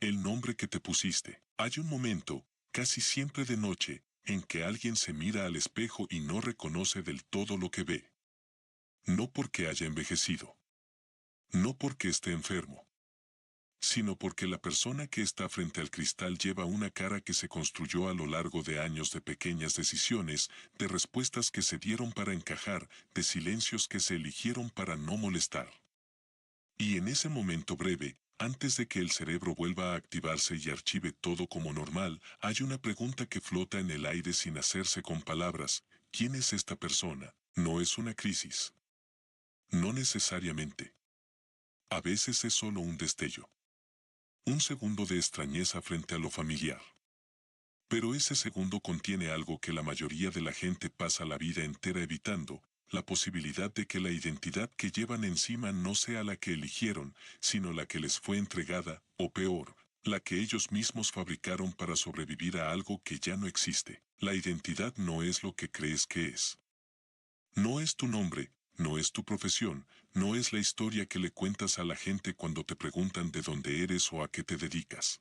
El nombre que te pusiste. Hay un momento, casi siempre de noche, en que alguien se mira al espejo y no reconoce del todo lo que ve. No porque haya envejecido. No porque esté enfermo. Sino porque la persona que está frente al cristal lleva una cara que se construyó a lo largo de años de pequeñas decisiones, de respuestas que se dieron para encajar, de silencios que se eligieron para no molestar. Y en ese momento breve, antes de que el cerebro vuelva a activarse y archive todo como normal, hay una pregunta que flota en el aire sin hacerse con palabras. ¿Quién es esta persona? No es una crisis. No necesariamente. A veces es solo un destello. Un segundo de extrañeza frente a lo familiar. Pero ese segundo contiene algo que la mayoría de la gente pasa la vida entera evitando, la posibilidad de que la identidad que llevan encima no sea la que eligieron, sino la que les fue entregada, o peor, la que ellos mismos fabricaron para sobrevivir a algo que ya no existe. La identidad no es lo que crees que es. No es tu nombre, no es tu profesión, no es la historia que le cuentas a la gente cuando te preguntan de dónde eres o a qué te dedicas.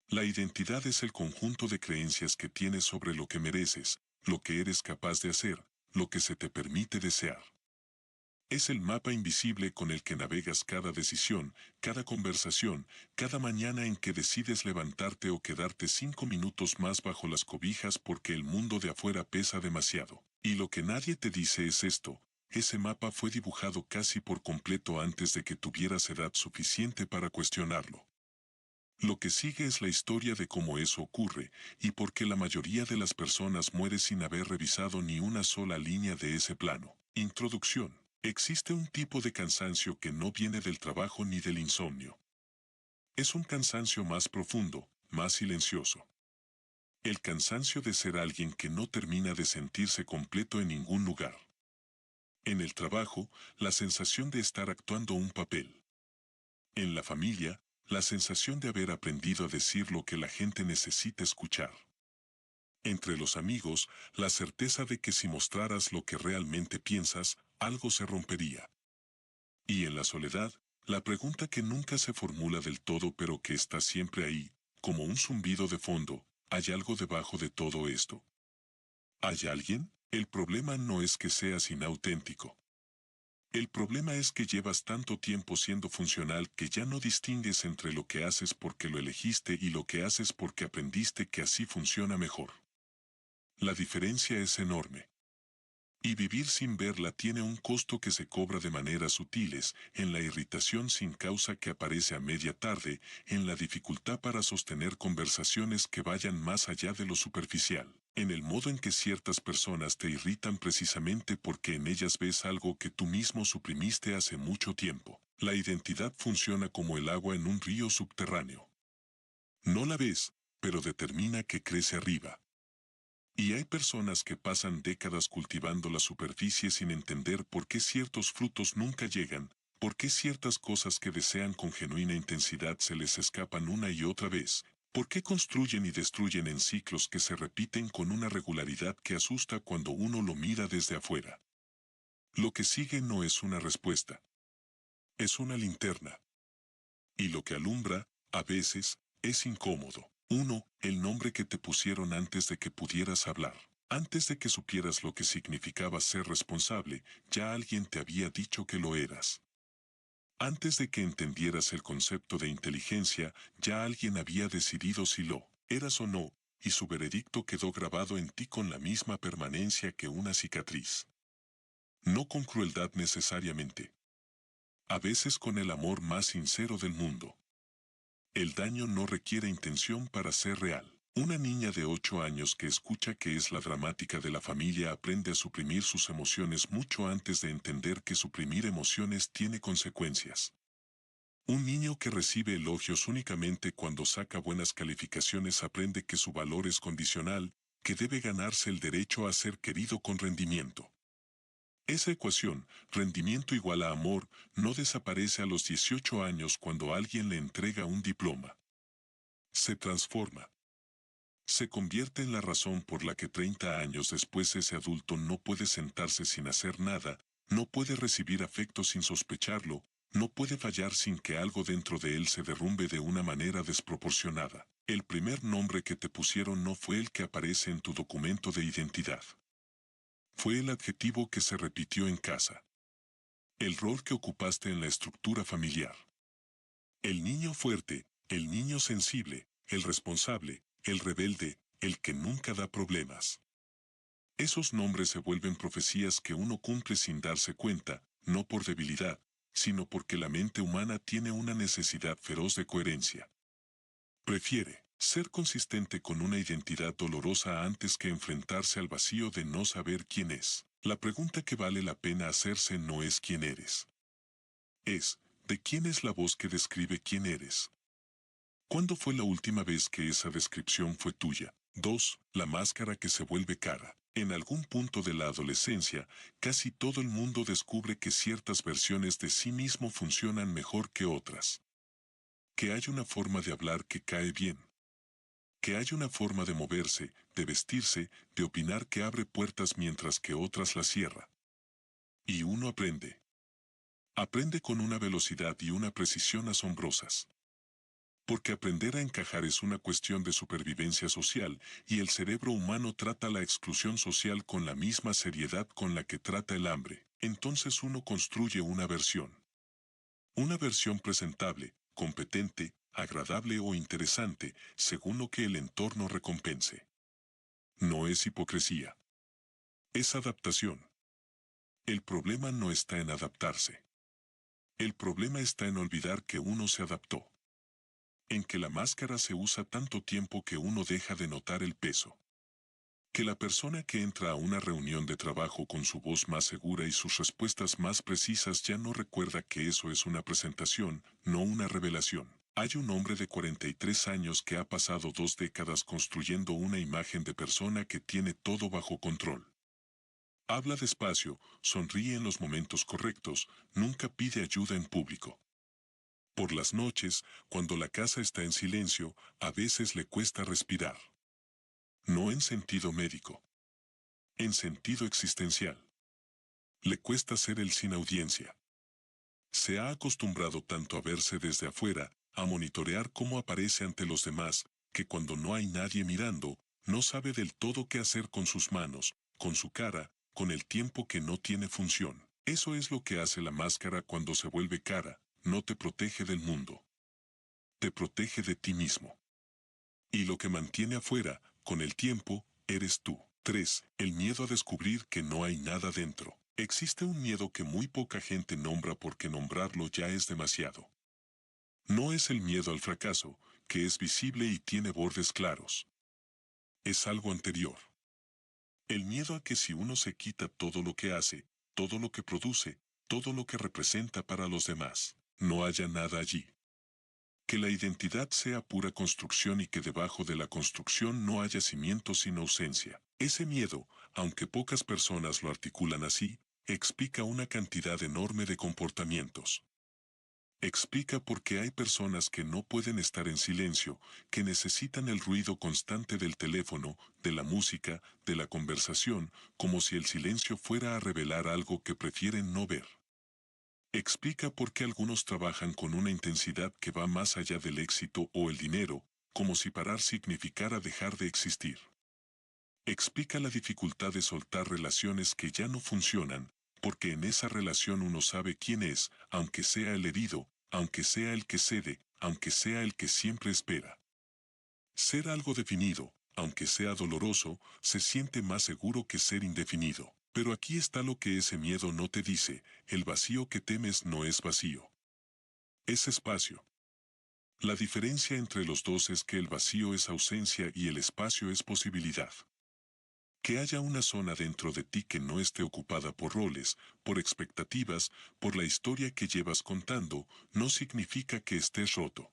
La identidad es el conjunto de creencias que tienes sobre lo que mereces, lo que eres capaz de hacer, lo que se te permite desear. Es el mapa invisible con el que navegas cada decisión, cada conversación, cada mañana en que decides levantarte o quedarte 5 minutos más bajo las cobijas porque el mundo de afuera pesa demasiado. Y lo que nadie te dice es esto: ese mapa fue dibujado casi por completo antes de que tuvieras edad suficiente para cuestionarlo. Lo que sigue es la historia de cómo eso ocurre, y por qué la mayoría de las personas muere sin haber revisado ni una sola línea de ese plano. Introducción. Existe un tipo de cansancio que no viene del trabajo ni del insomnio. Es un cansancio más profundo, más silencioso. El cansancio de ser alguien que no termina de sentirse completo en ningún lugar. En el trabajo, la sensación de estar actuando un papel. En la familia, la sensación de haber aprendido a decir lo que la gente necesita escuchar. Entre los amigos, la certeza de que si mostraras lo que realmente piensas, algo se rompería. Y en la soledad, la pregunta que nunca se formula del todo pero que está siempre ahí, como un zumbido de fondo: ¿hay algo debajo de todo esto? ¿Hay alguien? El problema no es que seas inauténtico. El problema es que llevas tanto tiempo siendo funcional que ya no distingues entre lo que haces porque lo elegiste y lo que haces porque aprendiste que así funciona mejor. La diferencia es enorme. Y vivir sin verla tiene un costo que se cobra de maneras sutiles, en la irritación sin causa que aparece a media tarde, en la dificultad para sostener conversaciones que vayan más allá de lo superficial, en el modo en que ciertas personas te irritan precisamente porque en ellas ves algo que tú mismo suprimiste hace mucho tiempo. La identidad funciona como el agua en un río subterráneo. No la ves, pero determina que crece arriba. Y hay personas que pasan décadas cultivando la superficie sin entender por qué ciertos frutos nunca llegan, por qué ciertas cosas que desean con genuina intensidad se les escapan una y otra vez, por qué construyen y destruyen en ciclos que se repiten con una regularidad que asusta cuando uno lo mira desde afuera. Lo que sigue no es una respuesta. Es una linterna. Y lo que alumbra, a veces, es incómodo. 1. El nombre que te pusieron antes de que pudieras hablar. Antes de que supieras lo que significaba ser responsable, ya alguien te había dicho que lo eras. Antes de que entendieras el concepto de inteligencia, ya alguien había decidido si lo eras o no, y su veredicto quedó grabado en ti con la misma permanencia que una cicatriz. No con crueldad necesariamente. A veces con el amor más sincero del mundo. El daño no requiere intención para ser real. Una niña de 8 años que escucha que es la dramática de la familia aprende a suprimir sus emociones mucho antes de entender que suprimir emociones tiene consecuencias. Un niño que recibe elogios únicamente cuando saca buenas calificaciones aprende que su valor es condicional, que debe ganarse el derecho a ser querido con rendimiento. Esa ecuación, rendimiento igual a amor, no desaparece a los 18 años cuando alguien le entrega un diploma. Se transforma. Se convierte en la razón por la que 30 años después ese adulto no puede sentarse sin hacer nada, no puede recibir afecto sin sospecharlo, No puede fallar sin que algo dentro de él se derrumbe de una manera desproporcionada. El primer nombre que te pusieron no fue el que aparece en tu documento de identidad. Fue el adjetivo que se repitió en casa. El rol que ocupaste en la estructura familiar. El niño fuerte, el niño sensible, el responsable, el rebelde, el que nunca da problemas. Esos nombres se vuelven profecías que uno cumple sin darse cuenta, no por debilidad, sino porque la mente humana tiene una necesidad feroz de coherencia. Prefiere ser consistente con una identidad dolorosa antes que enfrentarse al vacío de no saber quién es. La pregunta que vale la pena hacerse no es quién eres. Es, ¿de quién es la voz que describe quién eres? ¿Cuándo fue la última vez que esa descripción fue tuya? 2. La máscara que se vuelve cara. En algún punto de la adolescencia, casi todo el mundo descubre que ciertas versiones de sí mismo funcionan mejor que otras. Que hay una forma de hablar que cae bien. Que hay una forma de moverse, de vestirse, de opinar que abre puertas mientras que otras las cierra. Y uno aprende. Aprende con una velocidad y una precisión asombrosas. Porque aprender a encajar es una cuestión de supervivencia social, y el cerebro humano trata la exclusión social con la misma seriedad con la que trata el hambre. Entonces uno construye una versión. Una versión presentable, competente, agradable o interesante, según lo que el entorno recompense. No es hipocresía. Es adaptación. El problema no está en adaptarse. El problema está en olvidar que uno se adaptó. En que la máscara se usa tanto tiempo que uno deja de notar el peso. Que la persona que entra a una reunión de trabajo con su voz más segura y sus respuestas más precisas ya no recuerda que eso es una presentación, no una revelación. Hay un hombre de 43 años que ha pasado 2 décadas construyendo una imagen de persona que tiene todo bajo control. Habla despacio, sonríe en los momentos correctos, nunca pide ayuda en público. Por las noches, cuando la casa está en silencio, a veces le cuesta respirar. No en sentido médico. En sentido existencial. Le cuesta ser el sin audiencia. Se ha acostumbrado tanto a verse desde afuera, a monitorear cómo aparece ante los demás, que cuando no hay nadie mirando, no sabe del todo qué hacer con sus manos, con su cara, con el tiempo que no tiene función. Eso es lo que hace la máscara cuando se vuelve cara, no te protege del mundo. Te protege de ti mismo. Y lo que mantiene afuera, con el tiempo, eres tú. 3. El miedo a descubrir que no hay nada dentro. Existe un miedo que muy poca gente nombra porque nombrarlo ya es demasiado. No es el miedo al fracaso, que es visible y tiene bordes claros. Es algo anterior. El miedo a que si uno se quita todo lo que hace, todo lo que produce, todo lo que representa para los demás, no haya nada allí. Que la identidad sea pura construcción y que debajo de la construcción no haya cimientos sin ausencia. Ese miedo, aunque pocas personas lo articulan así, explica una cantidad enorme de comportamientos. Explica por qué hay personas que no pueden estar en silencio, que necesitan el ruido constante del teléfono, de la música, de la conversación, como si el silencio fuera a revelar algo que prefieren no ver. Explica por qué algunos trabajan con una intensidad que va más allá del éxito o el dinero, como si parar significara dejar de existir. Explica la dificultad de soltar relaciones que ya no funcionan, porque en esa relación uno sabe quién es, aunque sea el herido, aunque sea el que cede, aunque sea el que siempre espera. Ser algo definido, aunque sea doloroso, se siente más seguro que ser indefinido. Pero aquí está lo que ese miedo no te dice, el vacío que temes no es vacío. Es espacio. La diferencia entre los dos es que el vacío es ausencia y el espacio es posibilidad. Que haya una zona dentro de ti que no esté ocupada por roles, por expectativas, por la historia que llevas contando, no significa que estés roto.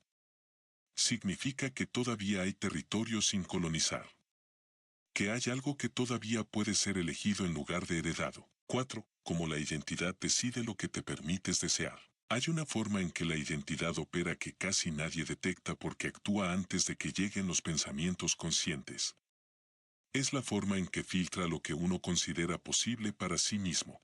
Significa que todavía hay territorio sin colonizar. Que hay algo que todavía puede ser elegido en lugar de heredado. 4. Como la identidad decide lo que te permites desear. Hay una forma en que la identidad opera que casi nadie detecta porque actúa antes de que lleguen los pensamientos conscientes. Es la forma en que filtra lo que uno considera posible para sí mismo.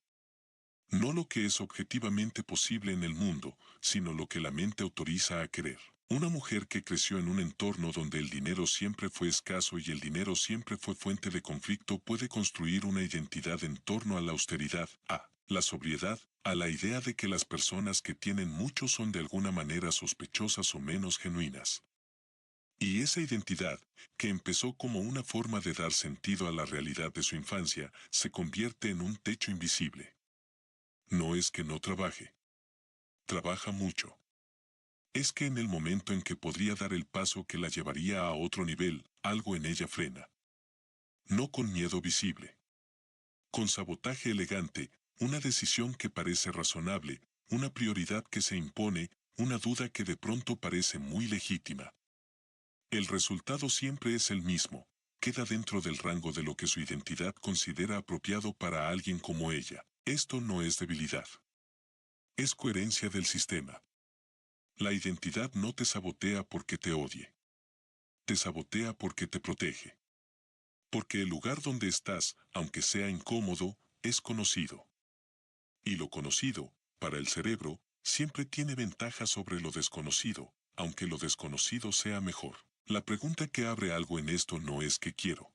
No lo que es objetivamente posible en el mundo, sino lo que la mente autoriza a querer. Una mujer que creció en un entorno donde el dinero siempre fue escaso y el dinero siempre fue fuente de conflicto puede construir una identidad en torno a la austeridad, a la sobriedad, a la idea de que las personas que tienen mucho son de alguna manera sospechosas o menos genuinas. Y esa identidad, que empezó como una forma de dar sentido a la realidad de su infancia, se convierte en un techo invisible. No es que no trabaje. Trabaja mucho. Es que en el momento en que podría dar el paso que la llevaría a otro nivel, algo en ella frena. No con miedo visible. Con sabotaje elegante, una decisión que parece razonable, una prioridad que se impone, una duda que de pronto parece muy legítima. El resultado siempre es el mismo, queda dentro del rango de lo que su identidad considera apropiado para alguien como ella. Esto no es debilidad. Es coherencia del sistema. La identidad no te sabotea porque te odie. Te sabotea porque te protege. Porque el lugar donde estás, aunque sea incómodo, es conocido. Y lo conocido, para el cerebro, siempre tiene ventaja sobre lo desconocido, aunque lo desconocido sea mejor. La pregunta que abre algo en esto no es que quiero.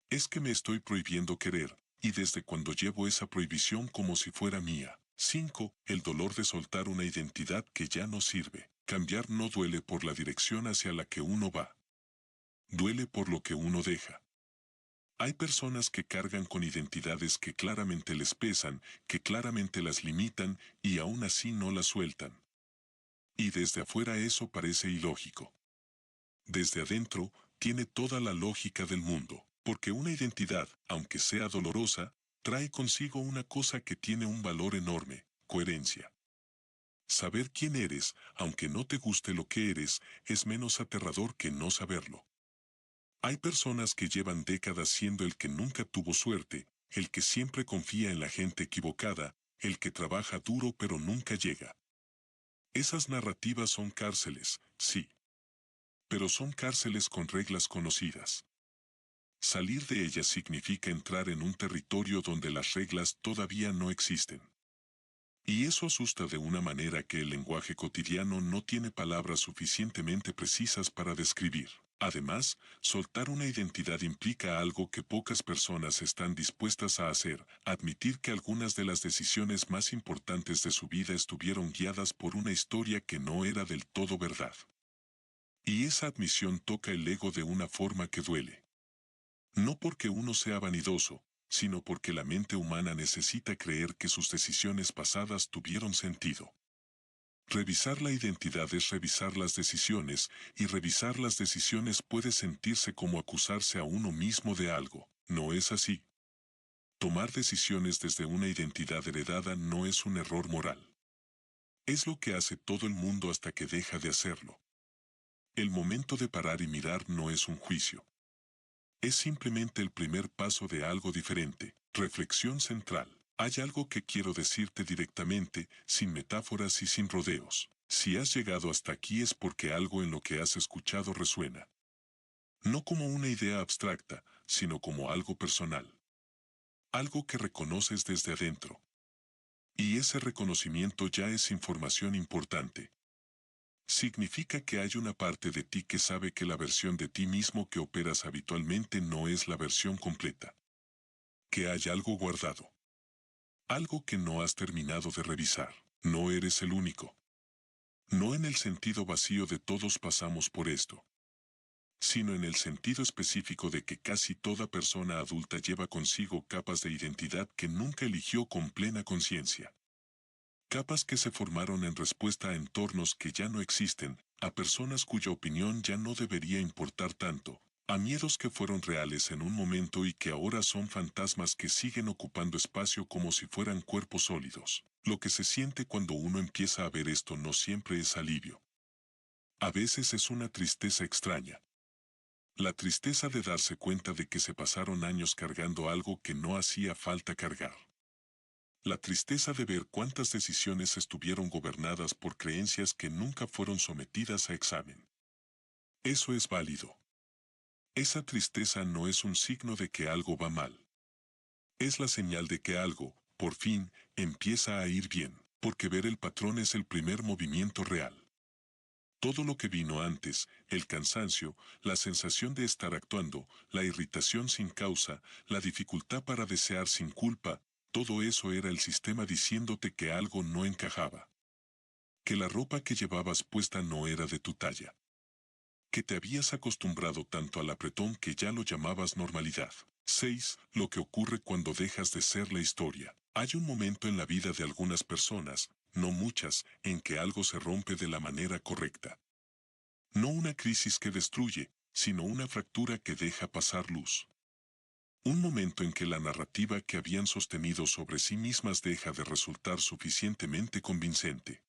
Es que me estoy prohibiendo querer, y desde cuando llevo esa prohibición como si fuera mía. 5. El dolor de soltar una identidad que ya no sirve. Cambiar no duele por la dirección hacia la que uno va. Duele por lo que uno deja. Hay personas que cargan con identidades que claramente les pesan, que claramente las limitan, y aún así no las sueltan. Y desde afuera eso parece ilógico. Desde adentro, tiene toda la lógica del mundo, porque una identidad, aunque sea dolorosa, trae consigo una cosa que tiene un valor enorme: coherencia. Saber quién eres, aunque no te guste lo que eres, es menos aterrador que no saberlo. Hay personas que llevan décadas siendo el que nunca tuvo suerte, el que siempre confía en la gente equivocada, el que trabaja duro pero nunca llega. Esas narrativas son cárceles, sí. Pero son cárceles con reglas conocidas. Salir de ellas significa entrar en un territorio donde las reglas todavía no existen. Y eso asusta de una manera que el lenguaje cotidiano no tiene palabras suficientemente precisas para describir. Además, soltar una identidad implica algo que pocas personas están dispuestas a hacer: admitir que algunas de las decisiones más importantes de su vida estuvieron guiadas por una historia que no era del todo verdad. Y esa admisión toca el ego de una forma que duele. No porque uno sea vanidoso, sino porque la mente humana necesita creer que sus decisiones pasadas tuvieron sentido. Revisar la identidad es revisar las decisiones, y revisar las decisiones puede sentirse como acusarse a uno mismo de algo. No es así. Tomar decisiones desde una identidad heredada no es un error moral. Es lo que hace todo el mundo hasta que deja de hacerlo. El momento de parar y mirar no es un juicio. Es simplemente el primer paso de algo diferente. Reflexión central. Hay algo que quiero decirte directamente, sin metáforas y sin rodeos. Si has llegado hasta aquí es porque algo en lo que has escuchado resuena. No como una idea abstracta, sino como algo personal. Algo que reconoces desde adentro. Y ese reconocimiento ya es información importante. Significa que hay una parte de ti que sabe que la versión de ti mismo que operas habitualmente no es la versión completa. Que hay algo guardado. Algo que no has terminado de revisar. No eres el único. No en el sentido vacío de todos pasamos por esto, sino en el sentido específico de que casi toda persona adulta lleva consigo capas de identidad que nunca eligió con plena conciencia. Capas que se formaron en respuesta a entornos que ya no existen, a personas cuya opinión ya no debería importar tanto, a miedos que fueron reales en un momento y que ahora son fantasmas que siguen ocupando espacio como si fueran cuerpos sólidos. Lo que se siente cuando uno empieza a ver esto no siempre es alivio. A veces es una tristeza extraña. La tristeza de darse cuenta de que se pasaron años cargando algo que no hacía falta cargar. La tristeza de ver cuántas decisiones estuvieron gobernadas por creencias que nunca fueron sometidas a examen. Eso es válido. Esa tristeza no es un signo de que algo va mal. Es la señal de que algo, por fin, empieza a ir bien, porque ver el patrón es el primer movimiento real. Todo lo que vino antes, el cansancio, la sensación de estar actuando, la irritación sin causa, la dificultad para desear sin culpa, todo eso era el sistema diciéndote que algo no encajaba. Que la ropa que llevabas puesta no era de tu talla. Que te habías acostumbrado tanto al apretón que ya lo llamabas normalidad. 6. Lo que ocurre cuando dejas de ser la historia. Hay un momento en la vida de algunas personas, no muchas, en que algo se rompe de la manera correcta. No una crisis que destruye, sino una fractura que deja pasar luz. Un momento en que la narrativa que habían sostenido sobre sí mismas deja de resultar suficientemente convincente.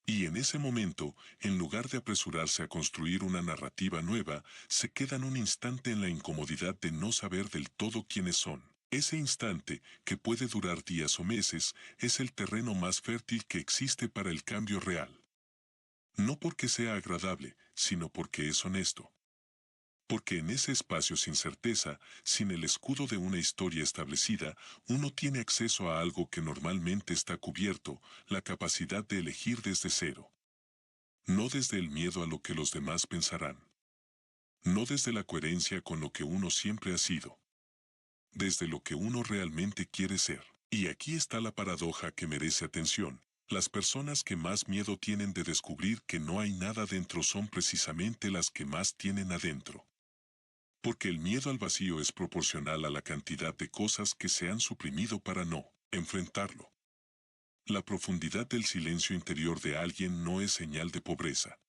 Y en ese momento, en lugar de apresurarse a construir una narrativa nueva, se quedan un instante en la incomodidad de no saber del todo quiénes son. Ese instante, que puede durar días o meses, es el terreno más fértil que existe para el cambio real. No porque sea agradable, sino porque es honesto. Porque en ese espacio sin certeza, sin el escudo de una historia establecida, uno tiene acceso a algo que normalmente está cubierto, la capacidad de elegir desde cero. No desde el miedo a lo que los demás pensarán. No desde la coherencia con lo que uno siempre ha sido. Desde lo que uno realmente quiere ser. Y aquí está la paradoja que merece atención. Las personas que más miedo tienen de descubrir que no hay nada dentro son precisamente las que más tienen adentro. Porque el miedo al vacío es proporcional a la cantidad de cosas que se han suprimido para no enfrentarlo. La profundidad del silencio interior de alguien no es señal de pobreza.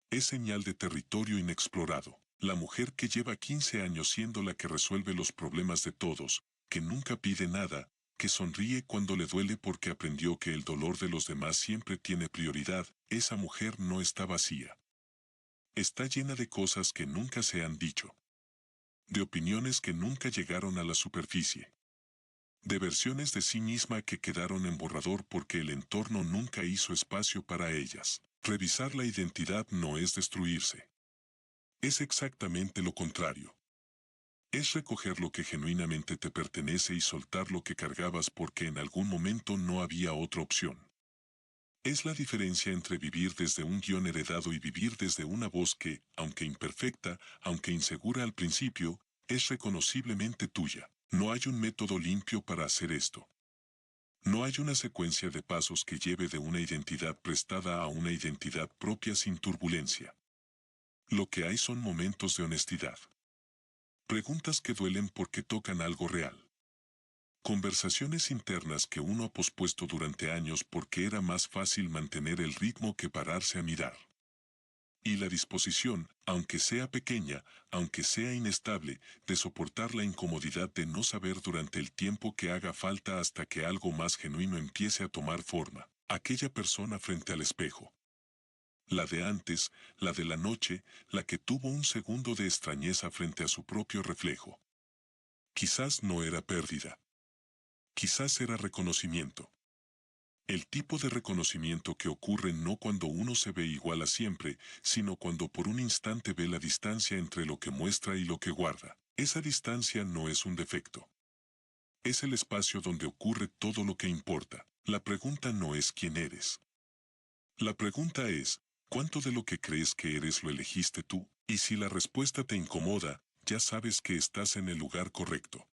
Es señal de territorio inexplorado. La mujer que lleva 15 años siendo la que resuelve los problemas de todos, que nunca pide nada, que sonríe cuando le duele porque aprendió que el dolor de los demás siempre tiene prioridad, esa mujer no está vacía. Está llena de cosas que nunca se han dicho. De opiniones que nunca llegaron a la superficie. De versiones de sí misma que quedaron en borrador porque el entorno nunca hizo espacio para ellas. Revisar la identidad no es destruirse. Es exactamente lo contrario. Es recoger lo que genuinamente te pertenece y soltar lo que cargabas porque en algún momento no había otra opción. Es la diferencia entre vivir desde un guión heredado y vivir desde una voz que, aunque imperfecta, aunque insegura al principio, es reconociblemente tuya. No hay un método limpio para hacer esto. No hay una secuencia de pasos que lleve de una identidad prestada a una identidad propia sin turbulencia. Lo que hay son momentos de honestidad. Preguntas que duelen porque tocan algo real. Conversaciones internas que uno ha pospuesto durante años porque era más fácil mantener el ritmo que pararse a mirar. Y la disposición, aunque sea pequeña, aunque sea inestable, de soportar la incomodidad de no saber durante el tiempo que haga falta hasta que algo más genuino empiece a tomar forma. Aquella persona frente al espejo. La de antes, la de la noche, la que tuvo un segundo de extrañeza frente a su propio reflejo. Quizás no era pérdida. Quizás era reconocimiento. El tipo de reconocimiento que ocurre no cuando uno se ve igual a siempre, sino cuando por un instante ve la distancia entre lo que muestra y lo que guarda. Esa distancia no es un defecto. Es el espacio donde ocurre todo lo que importa. La pregunta no es quién eres. La pregunta es, ¿cuánto de lo que crees que eres lo elegiste tú? Y si la respuesta te incomoda, ya sabes que estás en el lugar correcto.